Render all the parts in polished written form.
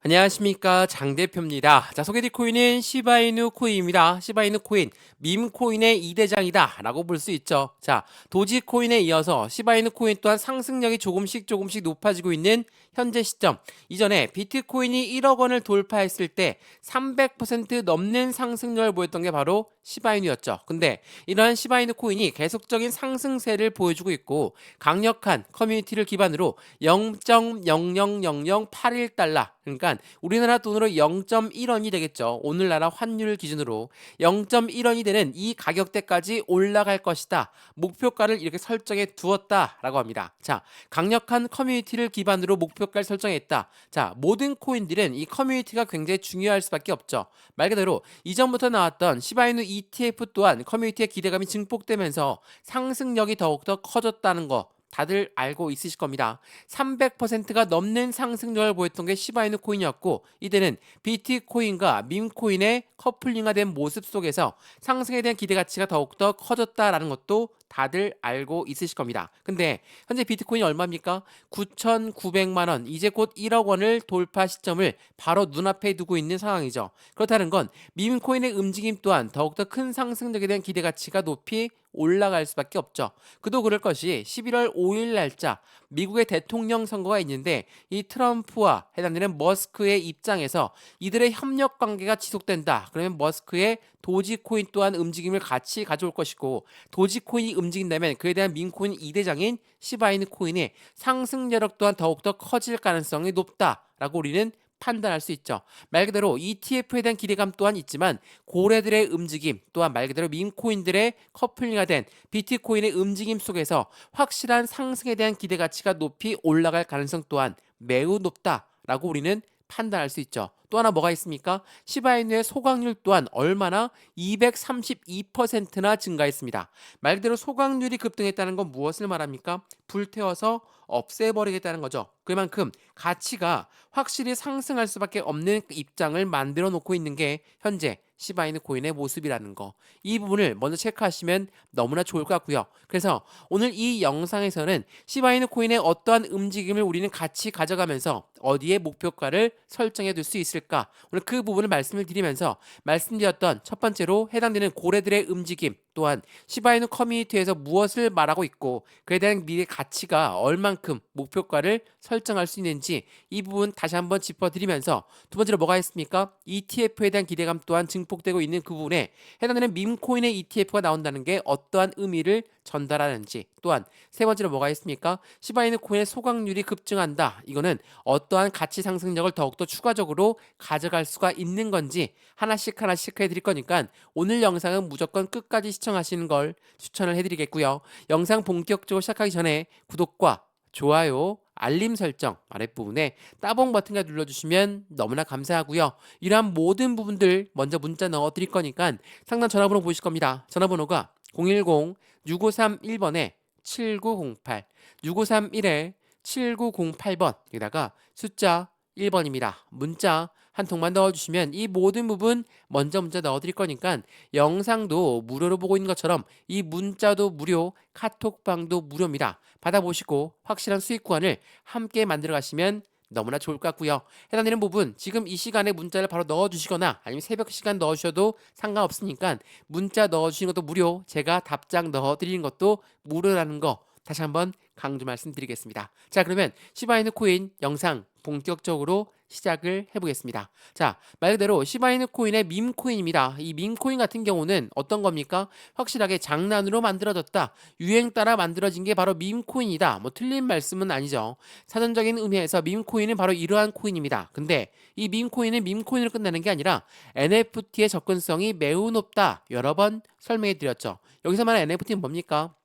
안녕하십니까, 장 대표입니다. 자, 소개드릴 코인은 시바이누 코인입니다. 시바이누 코인, 밈 코인의 2대장이다 라고 볼 수 있죠. 자, 도지 코인에 이어서 시바이누 코인 또한 상승력이 조금씩 높아지고 있는 현재 시점. 이전에 비트코인이 1억 원을 돌파했을 때 300% 넘는 상승력을 보였던 게 바로 시바이누였죠. 근데 이러한 시바이누 코인이 계속적인 상승세를 보여주고 있고 강력한 커뮤니티를 기반으로 0.000081달러, 그러니까 우리나라 돈으로 0.1원이 되겠죠. 오늘나라 환율 기준으로 0.1원이 되는 이 가격대까지 올라갈 것이다. 목표가를 이렇게 설정해 두었다라고 합니다. 자, 강력한 커뮤니티를 기반으로 목표가를 설정했다. 자, 모든 코인들은 이 커뮤니티가 굉장히 중요할 수밖에 없죠. 말 그대로 이전부터 나왔던 시바이누 ETF 또한 커뮤니티의 기대감이 증폭되면서 상승력이 더욱더 커졌다는 거 다들 알고 있으실 겁니다. 300%가 넘는 상승력을 보였던 게 시바이누 코인이었고, 이때는 비트코인과 밈코인의 커플링화된 모습 속에서 상승에 대한 기대 가치가 더욱더 커졌다라는 것도 다들 알고 있으실 겁니다. 근데 현재 비트코인이 얼마입니까? 9,900만 원, 이제 곧 1억 원을 돌파 시점을 바로 눈앞에 두고 있는 상황이죠. 그렇다는 건 밈코인의 움직임 또한 더욱더 큰 상승력에 대한 기대 가치가 높이 올라갈 수밖에 없죠. 그도 그럴 것이 11월 5일 날짜 미국의 대통령 선거가 있는데, 이 트럼프와 해당되는 머스크의 입장에서 이들의 협력 관계가 지속된다. 그러면 머스크의 도지코인 또한 움직임을 같이 가져올 것이고, 도지코인이 움직인다면 그에 대한 민코인 2대장인 시바이누 코인의 상승여력 또한 더욱더 커질 가능성이 높다라고 우리는 판단할 수 있죠. 말 그대로 ETF에 대한 기대감 또한 있지만 고래들의 움직임 또한 말 그대로 밈코인들의 커플링화된 비트코인의 움직임 속에서 확실한 상승에 대한 기대 가치가 높이 올라갈 가능성 또한 매우 높다라고 우리는 판단할 수 있죠. 또 하나 뭐가 있습니까? 시바이누의 소각률 또한 얼마나 232%나 증가했습니다. 말 그대로 소각률이 급등했다는 건 무엇을 말합니까? 불태워서 없애버리겠다는 거죠. 그만큼 가치가 확실히 상승할 수밖에 없는 입장을 만들어 놓고 있는 게 현재 시바이누 코인의 모습이라는 거. 이 부분을 먼저 체크하시면 너무나 좋을 것 같고요. 그래서 오늘 이 영상에서는 시바이누 코인의 어떠한 움직임을 우리는 같이 가져가면서 어디에 목표가를 설정해 둘 수 있을까? 오늘 그 부분을 말씀을 드리면서 말씀드렸던 첫 번째로 해당되는 고래들의 움직임, 또한 시바이누 커뮤니티에서 무엇을 말하고 있고 그에 대한 미래 가치가 얼만큼 목표가를 설정할 수 있는지 이 부분 다시 한번 짚어드리면서, 두 번째로 뭐가 있습니까? ETF에 대한 기대감 또한 증폭되고 있는 그 부분에 해당되는 밈코인의 ETF가 나온다는 게 어떠한 의미를 전달하는지, 또한 세 번째로 뭐가 있습니까? 시바이누 코인의 소각률이 급증한다. 이거는 어떠한 가치 상승력을 더욱더 추가적으로 가져갈 수가 있는 건지 하나씩 해드릴 거니까 오늘 영상은 무조건 끝까지 시청하시는 걸 추천을 해드리겠고요. 영상 본격적으로 시작하기 전에 구독과 좋아요, 알림 설정 아랫부분에 따봉 버튼까지 눌러주시면 너무나 감사하고요. 이러한 모든 부분들 먼저 문자 넣어드릴 거니까 상단 전화번호 보실 겁니다. 전화번호가 010-6531번에 7908, 6531에 7908번, 여기다가 숫자 1번입니다. 문자 한 통만 넣어주시면 이 모든 부분 먼저 문자 넣어드릴 거니까 영상도 무료로 보고 있는 것처럼 이 문자도 무료, 카톡방도 무료입니다. 받아보시고 확실한 수익 구간을 함께 만들어 가시면 너무나 좋을 것 같고요. 해당되는 부분 지금 이 시간에 문자를 바로 넣어주시거나 아니면 새벽 시간 넣으셔도 상관없으니까 문자 넣어주시는 것도 무료, 제가 답장 넣어드리는 것도 무료라는 거 다시 한번 강조 말씀드리겠습니다. 자, 그러면 시바이누 코인 영상 본격적으로 시작을 해보겠습니다. 자, 말 그대로 시바이누 코인의 밈코인입니다. 이 밈코인 같은 경우는 어떤 겁니까? 확실하게 장난으로 만들어졌다, 유행 따라 만들어진 게 바로 밈코인이다, 뭐 틀린 말씀은 아니죠. 사전적인 의미에서 밈코인은 바로 이러한 코인입니다. 근데 이 밈코인은 밈코인으로 끝나는 게 아니라 NFT의 접근성이 매우 높다, 여러 번 설명해 드렸죠. 여기서 말하는 NFT는 뭡니까?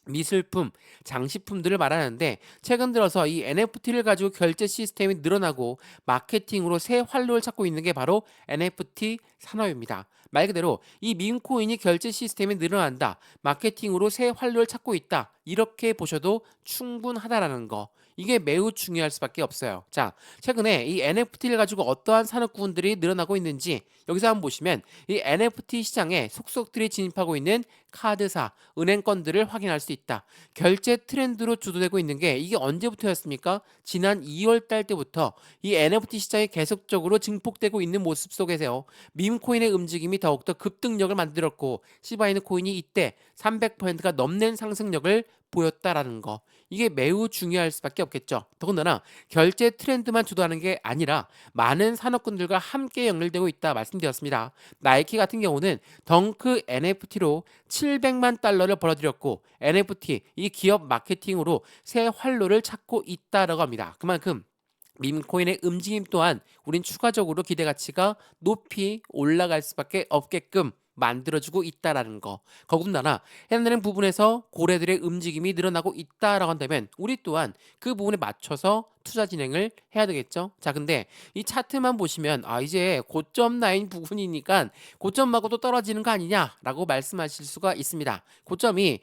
미술품, 장식품들을 말하는데, 최근 들어서 이 NFT를 가지고 결제 시스템이 늘어나고 마케팅으로 새 활로를 찾고 있는 게 바로 NFT 산업입니다. 말 그대로 이 밈코인이 결제 시스템이 늘어난다, 마케팅으로 새 활로를 찾고 있다, 이렇게 보셔도 충분하다라는 거. 이게 매우 중요할 수밖에 없어요. 자, 최근에 이 NFT를 가지고 어떠한 산업군들이 늘어나고 있는지 여기서 한번 보시면 이 NFT 시장에 속속들이 진입하고 있는 카드사, 은행권들을 확인할 수 있다. 결제 트렌드로 주도되고 있는 게 이게 언제부터였습니까? 지난 2월 달 때부터 이 NFT 시장이 계속적으로 증폭되고 있는 모습 속에서요. 밈코인의 움직임이 더욱더 급등력을 만들었고 시바이누 코인이 이때 300%가 넘는 상승력을 보였다라는 거. 이게 매우 중요할 수밖에 없겠죠. 더군다나 결제 트렌드만 주도하는 게 아니라 많은 산업군들과 함께 연결되고 있다 말씀드렸습니다. 나이키 같은 경우는 덩크 NFT로 700만 달러를 벌어들였고 NFT 이 기업 마케팅으로 새 활로를 찾고 있다라고 합니다. 그만큼 밈코인의 움직임 또한 우린 추가적으로 기대 가치가 높이 올라갈 수밖에 없게끔 만들어주고 있다라는 거. 더군다나 해당되는 부분에서 고래들의 움직임이 늘어나고 있다라고 한다면 우리 또한 그 부분에 맞춰서 투자 진행을 해야 되겠죠. 자, 근데 이 차트만 보시면 이제 고점 라인 부분이니까 고점 말고도 떨어지는 거 아니냐라고 말씀하실 수가 있습니다. 고점이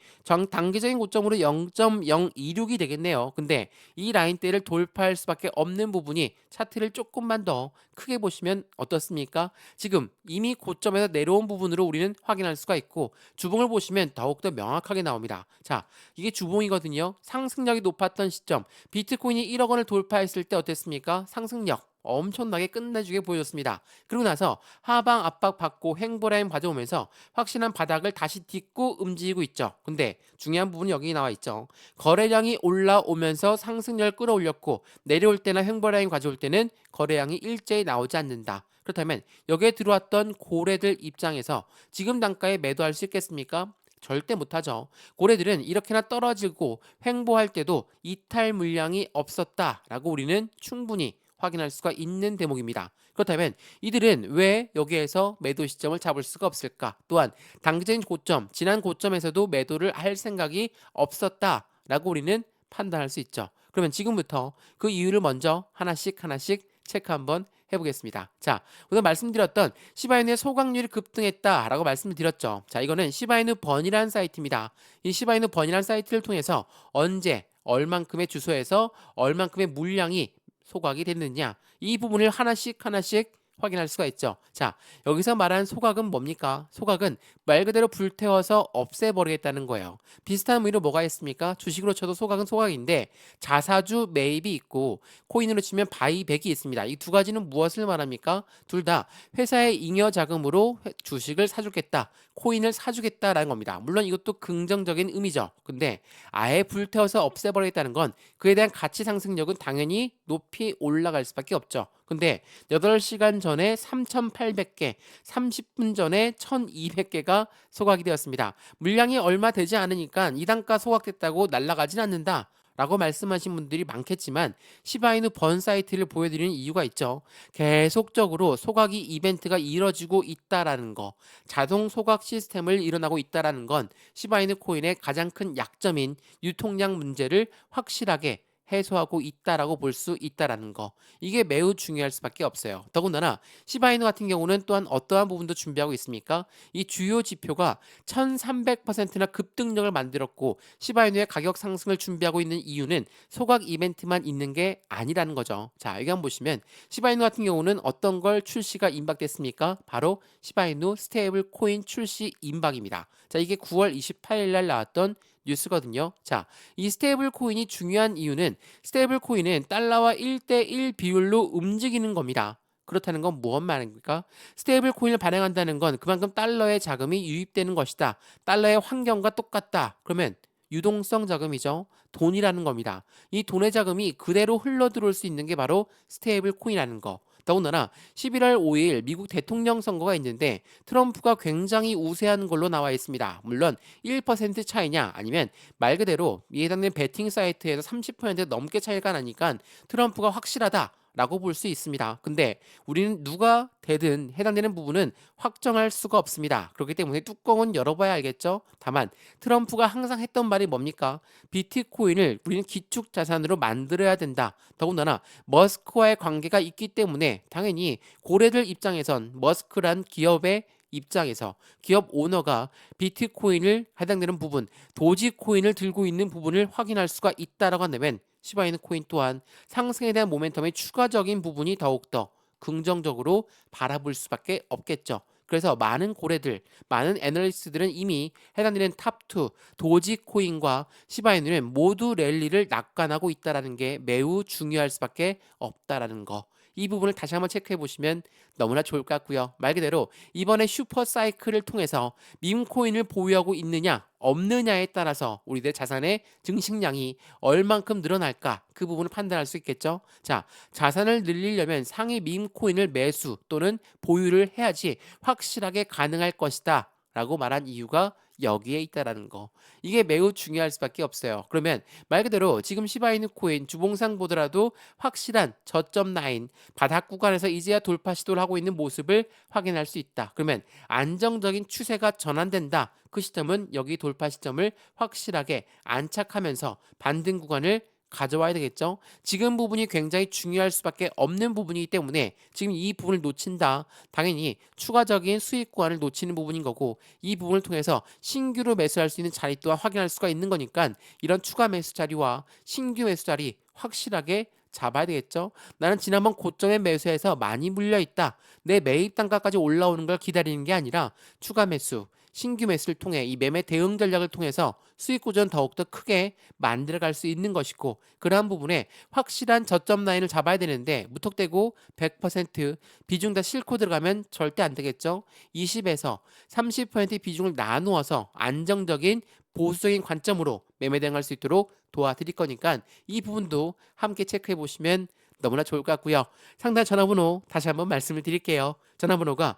단기적인 고점으로 0.026이 되겠네요. 근데 이 라인대를 돌파할 수밖에 없는 부분이 차트를 조금만 더 크게 보시면 어떻습니까? 지금 이미 고점에서 내려온 부분으로 우리는 확인할 수가 있고 주봉을 보시면 더욱더 명확하게 나옵니다. 자, 이게 주봉이거든요. 상승력이 높았던 시점 비트코인이 1억 원을 돌파했을 때 어땠습니까? 상승력 엄청나게 끝내주게 보여줬습니다. 그리고 나서 하방 압박 받고 횡보라인 가져오면서 확실한 바닥을 다시 딛고 움직이고 있죠. 근데 중요한 부분이 여기 나와 있죠. 거래량이 올라오면서 상승력을 끌어올렸고 내려올 때나 횡보라인 가져올 때는 거래량이 일제히 나오지 않는다. 그렇다면 여기에 들어왔던 고래들 입장에서 지금 단가에 매도할 수 있겠습니까? 절대 못하죠. 고래들은 이렇게나 떨어지고 횡보할 때도 이탈 물량이 없었다라고 우리는 충분히 확인할 수가 있는 대목입니다. 그렇다면 이들은 왜 여기에서 매도 시점을 잡을 수가 없을까? 또한 단기적인 고점, 지난 고점에서도 매도를 할 생각이 없었다라고 우리는 판단할 수 있죠. 그러면 지금부터 그 이유를 먼저 하나씩 하나씩 체크 한번 해보겠습니다. 자, 오늘 말씀드렸던 시바이누의 소각률이 급등했다라고 말씀을 드렸죠. 자, 이거는 시바이누 번이라는 사이트입니다. 이 시바이누 번이라는 사이트를 통해서 언제 얼만큼의 주소에서 얼만큼의 물량이 소각이 됐느냐 이 부분을 하나씩 하나씩 확인할 수가 있죠. 자, 여기서 말한 소각은 뭡니까? 소각은 말 그대로 불태워서 없애버리겠다는 거예요. 비슷한 의미로 뭐가 있습니까? 주식으로 쳐도 소각은 소각인데 자사주 매입이 있고 코인으로 치면 바이백이 있습니다. 이 두 가지는 무엇을 말합니까? 둘 다 회사의 잉여 자금으로 주식을 사주겠다, 코인을 사주겠다라는 겁니다. 물론 이것도 긍정적인 의미죠. 근데 아예 불태워서 없애버리겠다는 건 그에 대한 가치 상승력은 당연히 높이 올라갈 수밖에 없죠. 근데 8시간 전에 3,800개, 30분 전에 1,200개가 소각이 되었습니다. 물량이 얼마 되지 않으니까 이 단가 소각됐다고 날아가진 않는다. 라고 말씀하신 분들이 많겠지만 시바이누 번 사이트를 보여드리는 이유가 있죠. 계속적으로 소각이 이벤트가 이뤄지고 있다라는 거, 자동 소각 시스템을 일어나고 있다라는 건 시바이누 코인의 가장 큰 약점인 유통량 문제를 확실하게 해소하고 있다라고 볼 수 있다라는 거. 이게 매우 중요할 수밖에 없어요. 더군다나 시바이누 같은 경우는 또한 어떠한 부분도 준비하고 있습니까? 이 주요 지표가 1300%나 급등력을 만들었고 시바이누의 가격 상승을 준비하고 있는 이유는 소각 이벤트만 있는 게 아니라는 거죠. 자, 여기 한번 보시면 시바이누 같은 경우는 어떤 걸 출시가 임박됐습니까? 바로 시바이누 스테이블 코인 출시 임박입니다. 자, 이게 9월 28일 날 나왔던 뉴스거든요. 자, 이 스테이블 코인이 중요한 이유는 스테이블 코인은 달러와 1대1 비율로 움직이는 겁니다. 그렇다는 건 무엇 말입니까? 스테이블 코인을 발행한다는 건 그만큼 달러의 자금이 유입되는 것이다. 달러의 환경과 똑같다. 그러면 유동성 자금이죠. 돈이라는 겁니다. 이 돈의 자금이 그대로 흘러 들어올 수 있는 게 바로 스테이블 코인이라는 거. 더군다나 11월 5일 미국 대통령 선거가 있는데 트럼프가 굉장히 우세한 걸로 나와 있습니다. 물론 1% 차이냐 아니면 말 그대로 이 해당되는 베팅 사이트에서 30% 넘게 차이가 나니까 트럼프가 확실하다. 라고 볼 수 있습니다. 근데 우리는 누가 되든 해당되는 부분은 확정할 수가 없습니다. 그렇기 때문에 뚜껑은 열어봐야 알겠죠? 다만 트럼프가 항상 했던 말이 뭡니까? 비트코인을 우리는 기축 자산으로 만들어야 된다. 더군다나 머스크와의 관계가 있기 때문에 당연히 고래들 입장에선 머스크란 기업의 입장에서 기업 오너가 비트코인을 해당되는 부분, 도지코인을 들고 있는 부분을 확인할 수가 있다라고 한다면 시바이누 코인 또한 상승에 대한 모멘텀의 추가적인 부분이 더욱더 긍정적으로 바라볼 수밖에 없겠죠. 그래서 많은 고래들, 많은 애널리스트들은 이미 해당되는 탑2 도지코인과 시바이누는 모두 랠리를 낙관하고 있다는 게 매우 중요할 수밖에 없다라는 거. 이 부분을 다시 한번 체크해 보시면 너무나 좋을 것 같고요. 말 그대로 이번에 슈퍼 사이클을 통해서 밈코인을 보유하고 있느냐 없느냐에 따라서 우리들 자산의 증식량이 얼만큼 늘어날까 그 부분을 판단할 수 있겠죠. 자, 자산을 늘리려면 상위 밈코인을 매수 또는 보유를 해야지 확실하게 가능할 것이다 라고 말한 이유가 여기에 있다라는 거. 이게 매우 중요할 수밖에 없어요. 그러면 말 그대로 지금 시바이누 코인 주봉상 보더라도 확실한 저점 라인 바닥 구간에서 이제야 돌파 시도를 하고 있는 모습을 확인할 수 있다. 그러면 안정적인 추세가 전환된다. 그 시점은 여기 돌파 시점을 확실하게 안착하면서 반등 구간을 가져와야 되겠죠. 지금 부분이 굉장히 중요할 수밖에 없는 부분이기 때문에 지금 이 부분을 놓친다. 당연히 추가적인 수익 구간을 놓치는 부분인 거고 이 부분을 통해서 신규로 매수할 수 있는 자리 또한 확인할 수가 있는 거니까 이런 추가 매수 자리와 신규 매수 자리 확실하게 잡아야 되겠죠. 나는 지난번 고점에 매수해서 많이 물려 있다. 내 매입 단가까지 올라오는 걸 기다리는 게 아니라 추가 매수, 신규 매수를 통해 이 매매 대응 전략을 통해서 수익 구조는 더욱더 크게 만들어갈 수 있는 것이고 그러한 부분에 확실한 저점 라인을 잡아야 되는데 무턱대고 100% 비중 다 싣고 들어가면 절대 안 되겠죠. 20에서 30% 비중을 나누어서 안정적인 보수적인 관점으로 매매 대응할 수 있도록 도와드릴 거니까 이 부분도 함께 체크해 보시면 너무나 좋을 것 같고요. 상담 전화번호 다시 한번 말씀을 드릴게요. 전화번호가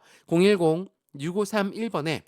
010-6531번에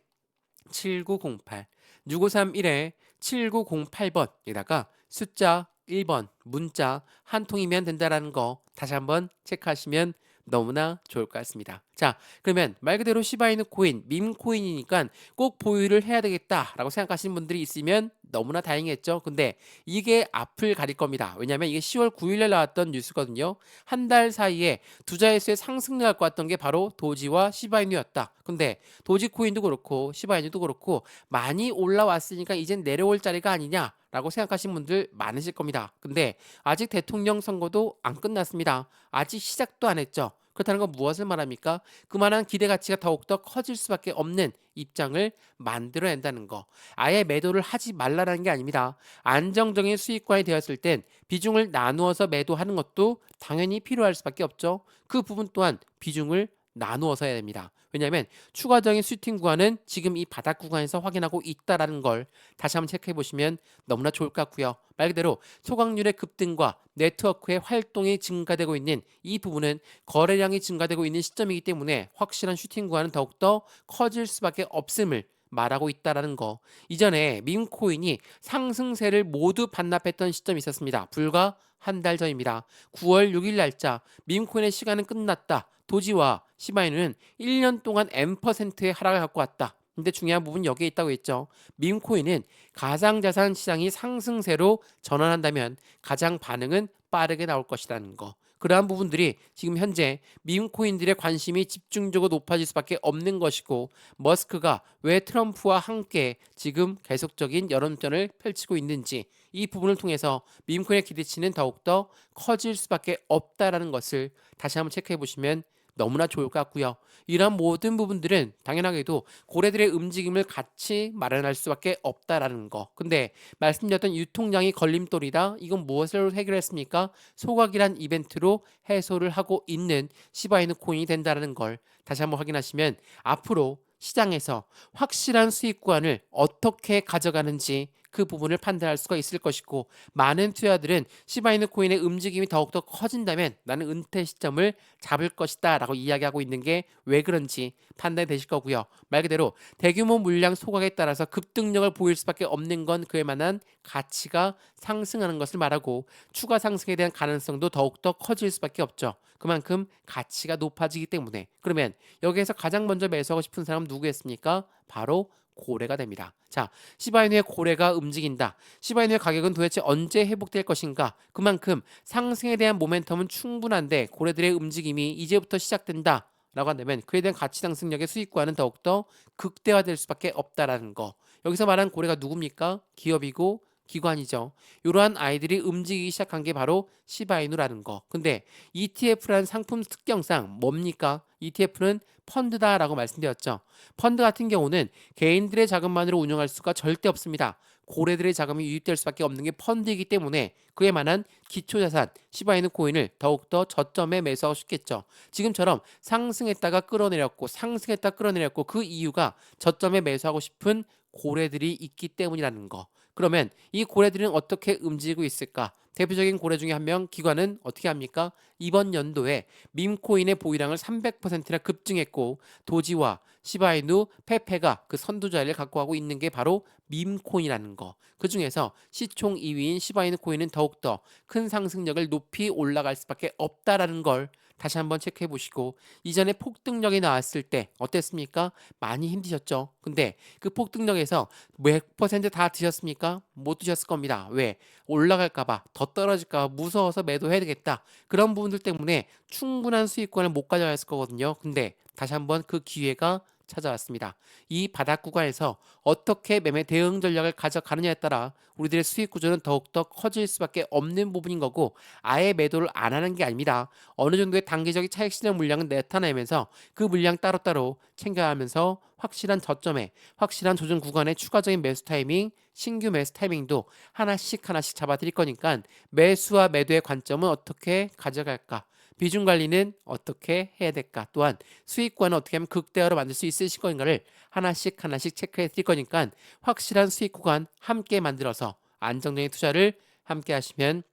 7908, 6531에 7908번에다가 숫자 1번 문자 한 통이면 된다라는 거 다시 한번 체크하시면 너무나 좋을 것 같습니다. 자, 그러면 말 그대로 시바이누 코인, 밈 코인이니까 꼭 보유를 해야 되겠다라고 생각하시는 분들이 있으면 너무나 다행이겠죠. 근데 이게 앞을 가릴 겁니다. 왜냐하면 이게 10월 9일에 나왔던 뉴스거든요. 한 달 사이에 투자횟수의 상승 나갈 것 같던 게 바로 도지와 시바이누였다. 근데 도지 코인도 그렇고 시바이누도 그렇고 많이 올라왔으니까 이젠 내려올 자리가 아니냐 라고 생각하시는 분들 많으실 겁니다. 근데 아직 대통령 선거도 안 끝났습니다. 아직 시작도 안 했죠. 그렇다는 건 무엇을 말합니까? 그만한 기대 가치가 더욱더 커질 수밖에 없는 입장을 만들어낸다는 거. 아예 매도를 하지 말라는 게 아닙니다. 안정적인 수익관이 되었을 땐 비중을 나누어서 매도하는 것도 당연히 필요할 수밖에 없죠. 그 부분 또한 비중을 나누어서 해야 됩니다. 왜냐하면 추가적인 슈팅 구간은 지금 이 바닥 구간에서 확인하고 있다라는 걸 다시 한번 체크해 보시면 너무나 좋을 것 같고요. 말 그대로 소각률의 급등과 네트워크의 활동이 증가되고 있는 이 부분은 거래량이 증가되고 있는 시점이기 때문에 확실한 슈팅 구간은 더욱더 커질 수밖에 없음을 말하고 있다라는 거. 이전에 밈코인이 상승세를 모두 반납했던 시점이 있었습니다. 불과 한 달 전입니다. 9월 6일 날짜 밈코인의 시간은 끝났다. 도지와 시바이누는 1년 동안 M%의 하락을 갖고 왔다. 근데 중요한 부분 여기에 있다고 했죠. 밈코인은 가상자산 시장이 상승세로 전환한다면 가장 반응은 빠르게 나올 것이라는 거. 그러한 부분들이 지금 현재 밈코인들의 관심이 집중적으로 높아질 수밖에 없는 것이고 머스크가 왜 트럼프와 함께 지금 계속적인 여론전을 펼치고 있는지 이 부분을 통해서 밈코인의 기대치는 더욱더 커질 수밖에 없다라는 것을 다시 한번 체크해 보시면 너무나 좋을 것 같고요. 이런 모든 부분들은 당연하게도 고래들의 움직임을 같이 마련할 수밖에 없다라는 거. 근데 말씀드렸던 유통량이 걸림돌이다. 이건 무엇을 해결했습니까? 소각이란 이벤트로 해소를 하고 있는 시바이누 코인이 된다는 걸 다시 한번 확인하시면 앞으로 시장에서 확실한 수익 구간을 어떻게 가져가는지 그 부분을 판단할 수가 있을 것이고 많은 투자들은 시바이누 코인의 움직임이 더욱더 커진다면 나는 은퇴 시점을 잡을 것이다 라고 이야기하고 있는 게 왜 그런지 판단이 되실 거고요. 말 그대로 대규모 물량 소각에 따라서 급등력을 보일 수밖에 없는 건 그에 만한 가치가 상승하는 것을 말하고 추가 상승에 대한 가능성도 더욱더 커질 수밖에 없죠. 그만큼 가치가 높아지기 때문에 그러면 여기에서 가장 먼저 매수하고 싶은 사람은 누구였습니까? 바로 고래가 됩니다. 자, 시바이누의 고래가 움직인다. 시바이누의 가격은 도대체 언제 회복될 것인가? 그만큼 상승에 대한 모멘텀은 충분한데 고래들의 움직임이 이제부터 시작된다. 라고 한다면 그에 대한 가치 상승력의 수익과는 더욱더 극대화될 수밖에 없다라는 거. 여기서 말한 고래가 누굽니까? 기업이고 기관이죠. 이러한 아이들이 움직이기 시작한 게 바로 시바이누라는 거. 근데 ETF라는 상품 특성상 뭡니까? ETF는 펀드다라고 말씀드렸죠. 펀드 같은 경우는 개인들의 자금만으로 운영할 수가 절대 없습니다. 고래들의 자금이 유입될 수밖에 없는 게 펀드이기 때문에 그에 만한 기초자산 시바이누 코인을 더욱더 저점에 매수하고 싶겠죠. 지금처럼 상승했다가 끌어내렸고 상승했다 끌어내렸고 그 이유가 저점에 매수하고 싶은 고래들이 있기 때문이라는 거. 그러면 이 고래들은 어떻게 움직이고 있을까? 대표적인 고래 중에 한 명 기관은 어떻게 합니까? 이번 연도에 밈코인의 보유량을 300%나 급증했고 도지와 시바이누, 페페가 그 선두 자리를 갖고 가고 있는 게 바로 밈코인이라는 거. 그 중에서 시총 2위인 시바이누 코인은 더욱더 큰 상승력을 높이 올라갈 수밖에 없다라는 걸 다시 한번 체크해 보시고 이전에 폭등력이 나왔을 때 어땠습니까? 많이 힘드셨죠? 근데 그 폭등력에서 몇 퍼센트 다 드셨습니까? 못 드셨을 겁니다. 왜? 올라갈까봐 더 떨어질까봐 무서워서 매도해야 되겠다. 그런 부분들 때문에 충분한 수익권을 못 가져갔을 거거든요. 근데 다시 한번 그 기회가 찾아왔습니다. 이 바닥 구간에서 어떻게 매매 대응 전략을 가져가느냐에 따라 우리들의 수익 구조는 더욱더 커질 수밖에 없는 부분인 거고 아예 매도를 안 하는 게 아닙니다. 어느 정도의 단기적인 차익 실현 물량은 나타내면서 그 물량 따로따로 챙겨야 하면서 확실한 저점에 확실한 조정 구간의 추가적인 매수 타이밍 신규 매수 타이밍도 하나씩 하나씩 잡아드릴 거니까 매수와 매도의 관점은 어떻게 가져갈까 비중 관리는 어떻게 해야 될까 또한 수익권은 어떻게 하면 극대화로 만들 수 있으실 건가를 하나씩 하나씩 체크해 드릴 거니까 확실한 수익 구간 함께 만들어서 안정적인 투자를 함께 하시면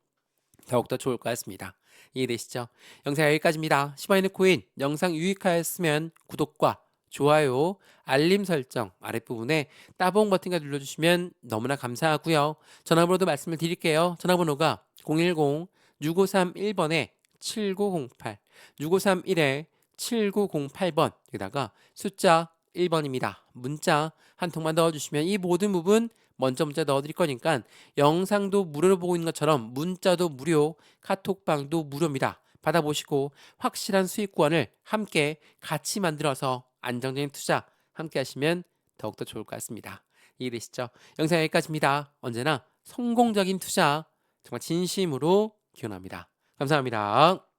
더욱더 좋을 것 같습니다. 이해되시죠? 영상 여기까지입니다. 시바이누 코인 영상 유익하였으면 구독과 좋아요, 알림 설정 아랫부분에 따봉 버튼까지 눌러주시면 너무나 감사하고요. 전화번호도 말씀을 드릴게요. 전화번호가 010-6531번에 7908, 6531에 7908번 여기다가 숫자 1번입니다. 문자 한 통만 넣어주시면 이 모든 부분 먼저 문자 넣어드릴 거니까 영상도 무료로 보고 있는 것처럼 문자도 무료, 카톡방도 무료입니다. 받아보시고 확실한 수익 구원을 함께 같이 만들어서 안정적인 투자 함께 하시면 더욱더 좋을 것 같습니다. 이해되시죠? 영상 여기까지입니다. 언제나 성공적인 투자 정말 진심으로 기원합니다. 감사합니다.